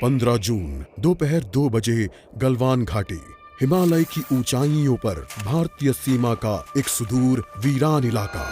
15 जून दोपहर 2 बजे गलवान घाटी, हिमालय की ऊंचाइयों पर भारतीय सीमा का एक सुदूर वीरान इलाका।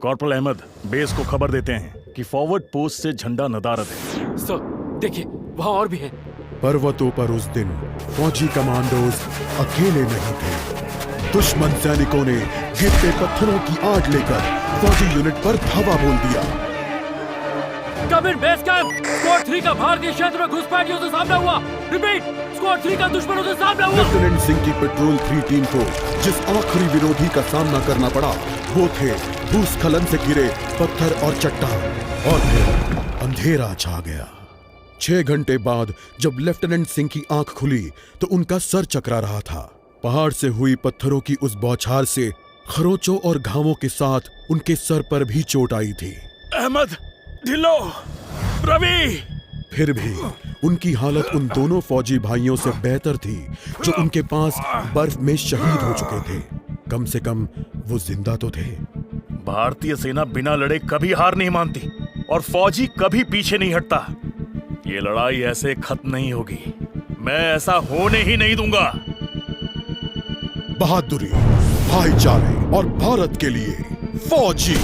कॉर्पोरल अहमद, बेस को खबर देते हैं कि फॉरवर्ड पोस्ट से झंडा नदारद है। सर, देखिए वहाँ और भी हैं। पर्वतों पर उस दिन फौजी कमांडोज अकेले नहीं थे। दुश्मन सैनिकों ने गिरते पत्थरों की आड़ लेकर फौजी यूनिट पर धावा बोल दिया। कम इन बेस कैंप, स्क्वाड 3 का भारतीय क्षेत्र में घुसपैठियों से सामना हुआ। रिपीट, स्क्वाड 3 का दुश्मनों से सामना हुआ। लेफ्टिनेंट सिंह की पेट्रोल 3 टीम को जिस आखिरी विरोधी का सामना करना पड़ा वो थे भूस्खलन से गिरे पत्थर और चट्टान। और फिर अंधेरा छा गया। 6 घंटे बाद जब लेफ्टिनेंट सिंह की आंख खुली तो उनका सर चकरा रहा था। पहाड़ से हुई पत्थरों की उस बौछार से खरोचों और घावों के साथ उनके सर पर भी चोट आई थी। अहमद, ढिल्लो, रवि। फिर भी उनकी हालत उन दोनों फौजी भाइयों से बेहतर थी जो उनके पास बर्फ में शहीद हो चुके थे। कम से कम वो जिंदा तो थे। भारतीय सेना बिना लड़े कभी हार नहीं मानती और फौजी कभी पीछे नहीं हटता। ये लड़ाई ऐसे खत्म नहीं होगी। मैं ऐसा होने ही नहीं दूंगा। बहादुरी, भाईचारे और भारत के लिए फौजी।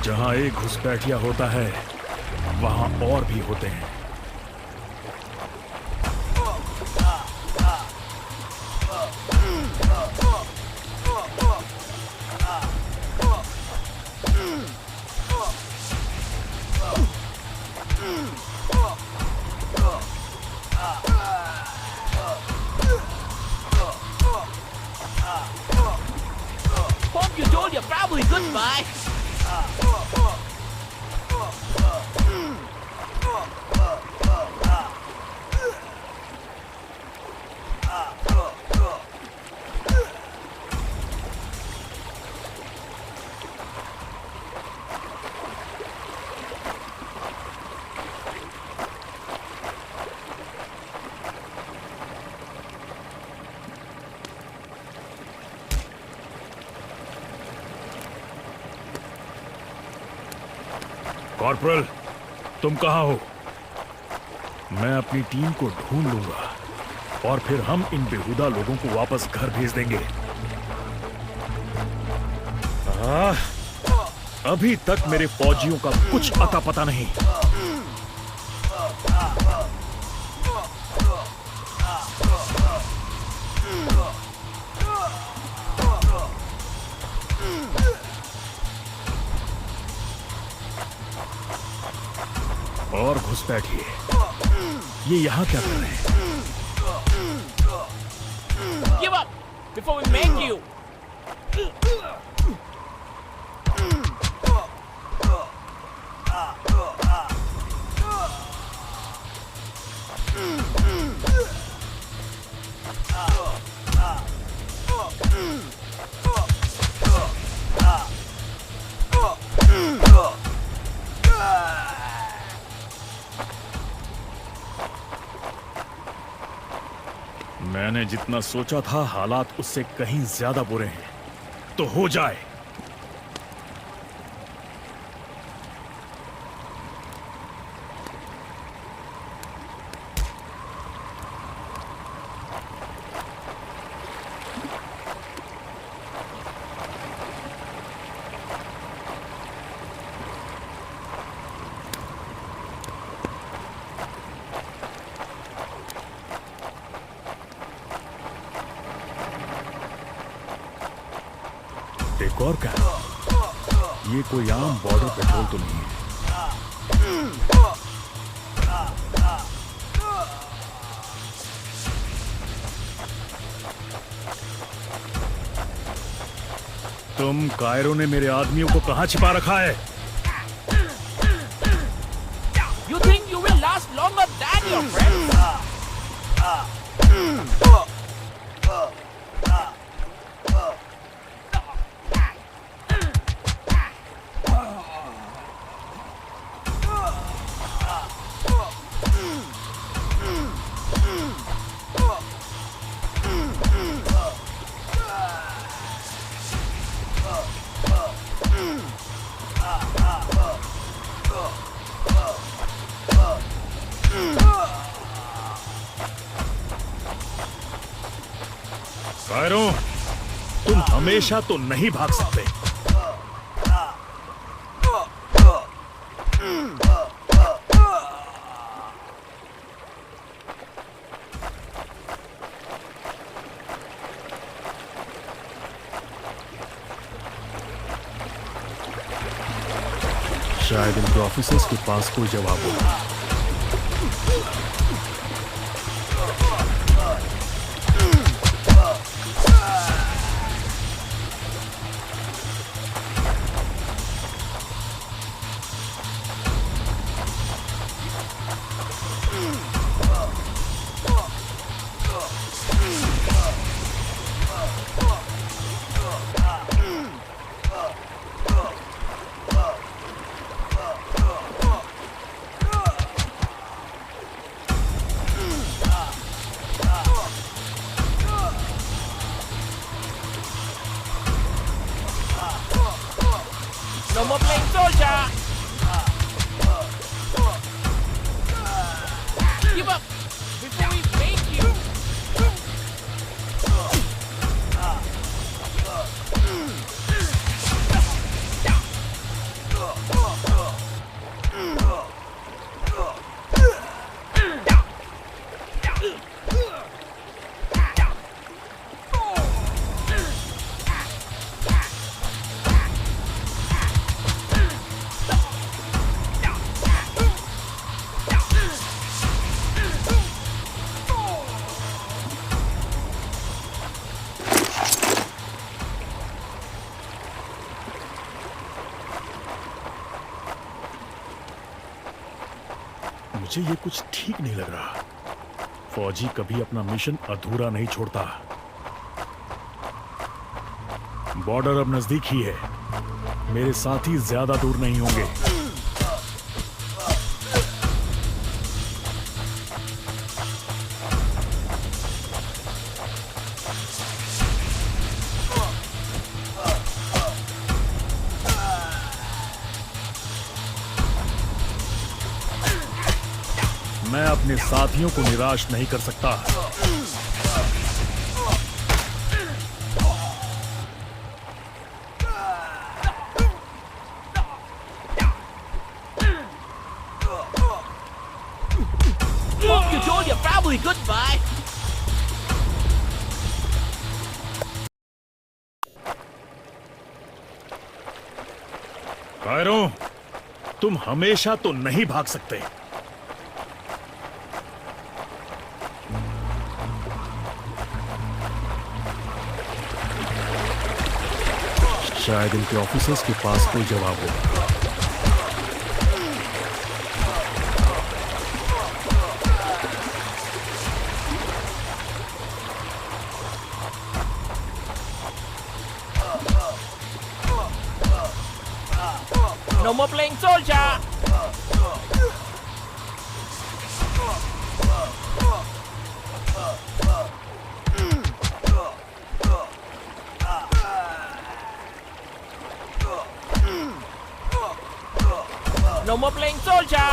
जहां एक घुसपैठिया होता है वहां और भी होते हैं। Hope you told your family goodbye. Corporal, तुम कहाँ हो? मैं अपनी टीम को ढूंढ लूंगा और फिर हम इन बेहुदा लोगों को वापस घर भेज देंगे। अभी तक मेरे फौजियों का कुछ अता पता नहीं। और घुसपैठिए, ये यहाँ क्या कर रहे हैं? Give up before we make you. मैंने जितना सोचा था हालात उससे कहीं ज्यादा बुरे हैं। तो हो जाए। एक और क्या? ये कोई आम बॉर्डर पेट्रोल तो नहीं है। तुम कायरो ने मेरे आदमियों को कहां छिपा रखा है? You think you will last longer than your friends? Cairo, तुम हमेशा तो नहीं भाग सकते। शायद इनके ऑफिसर्स के पास कोई जवाब होगा। No more playing soldier. Give up before we make you. मुझे ये कुछ ठीक नहीं लग रहा। फौजी कभी अपना मिशन अधूरा नहीं छोड़ता। बॉर्डर अब नजदीक ही है। मेरे साथी ज्यादा दूर नहीं होंगे। अपने साथियों को निराश नहीं कर सकता। Hope you told your family goodbye. Cairo, तुम हमेशा तो नहीं भाग सकते। शायद इनके ऑफिसर्स के पास कोई जवाब होगा। No more playing soldier. No more playing soldier.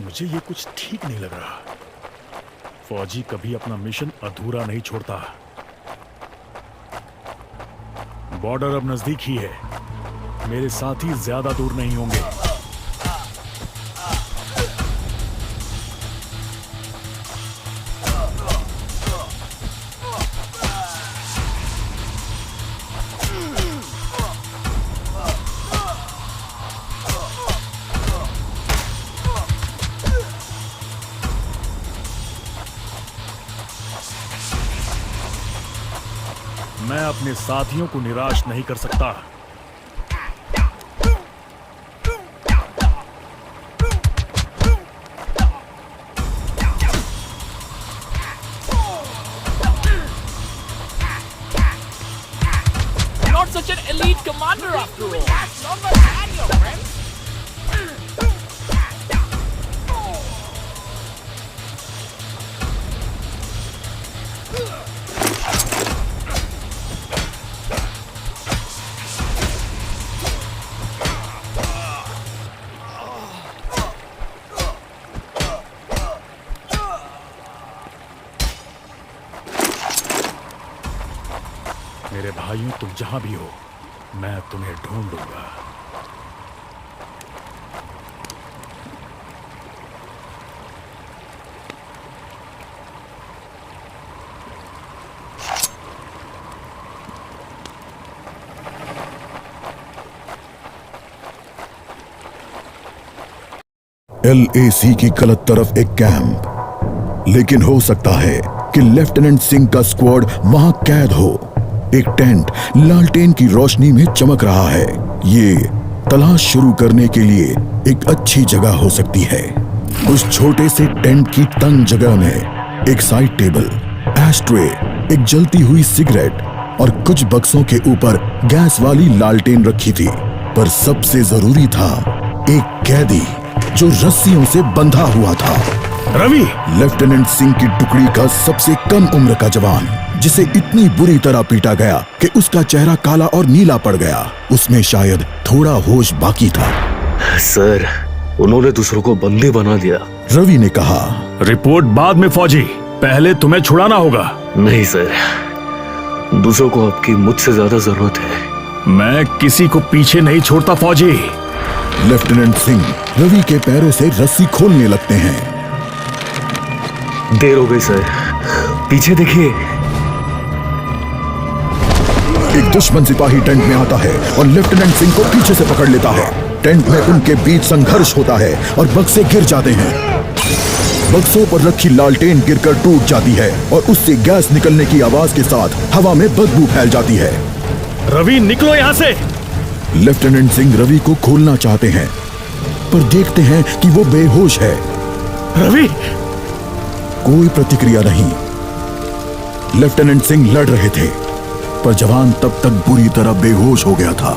मुझे ये कुछ ठीक नहीं लग रहा। फौजी कभी अपना मिशन अधूरा नहीं छोड़ता। बॉर्डर अब नजदीक ही है। मेरे साथी ज्यादा दूर नहीं होंगे। मैं अपने साथियों को निराश नहीं कर सकता। Not such an elite commander after all. That's longer than your friend. मेरे भाइयों, तुम जहां भी हो, मैं तुम्हें ढूंढ लूंगा। LAC की गलत तरफ एक कैंप, लेकिन हो सकता है कि लेफ्टिनेंट सिंह का स्क्वाड वहां कैद हो। एक टेंट लालटेन की रोशनी में चमक रहा है। ये तलाश शुरू करने के लिए एक अच्छी जगह हो सकती है। उस छोटे से टेंट की तंग जगह में एक साइड टेबल, एशट्रे, एक जलती हुई सिगरेट और कुछ बक्सों के ऊपर गैस वाली लालटेन रखी थी। पर सबसे जरूरी था एक कैदी जो रस्सियों से बंधा हुआ था। रवि! लेफ्टिनेंट सिंह की टुकड़ी का सबसे कम उम्र का जवान, जिसे इतनी बुरी तरह पीटा गया कि उसका चेहरा काला और नीला पड़ गया। उसमें शायद थोड़ा होश बाकी था। सर, उन्होंने दूसरों को बंदी बना दिया। रवि ने कहा। रिपोर्ट बाद में फौजी, पहले तुम्हें छुड़ाना होगा। नहीं सर, दूसरों को आपकी मुझसे ज्यादा जरूरत है। मैं किसी को पीछे नहीं छोड़ता फौजी। लेफ्टिनेंट सिंह रवि के पैरों से रस्सी खोलने लगते हैं। देर हो गई सर, पीछे देखिए। एक दुश्मन सिपाही टेंट में आता है और लेफ्टिनेंट सिंह को पीछे से पकड़ लेता है। टेंट में उनके बीच संघर्ष होता है और बक्से गिर जाते हैं। बक्सों पर रखी लालटेन गिरकर टूट जाती है और उससे गैस निकलने की आवाज के साथ हवा में बदबू फैल जाती है। रवि निकलो यहाँ से। लेफ्टिनेंट सिंह रवि को खोलना चाहते हैं पर देखते हैं कि वो बेहोश है। रवि! कोई प्रतिक्रिया नहीं। लेफ्टिनेंट सिंह लड़ रहे थे पर जवान तब तक बुरी तरह बेहोश हो गया था।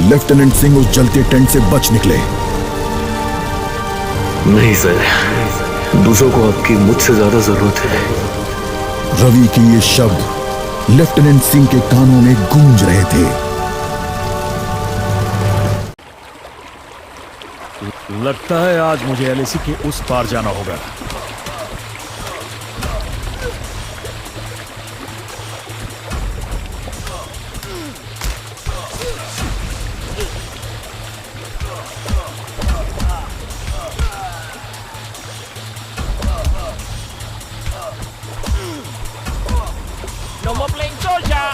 लेफ्टिनेंट सिंह उस जलते टेंट से बच निकले। नहीं सर, दूसरों को आपकी मुझसे ज्यादा जरूरत है। रवि के ये शब्द लेफ्टिनेंट सिंह के कानों में गूंज रहे थे। लगता है आज मुझे एलएसी के उस पार जाना होगा। No more playing soldier.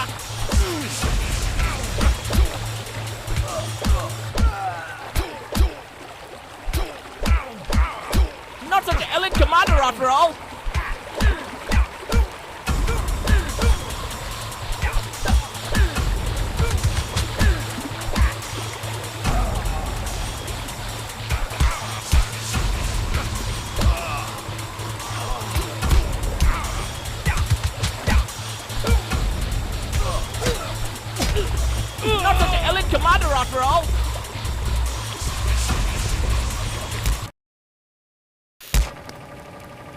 Not such an elite commander after all. Not such an elite commander after all.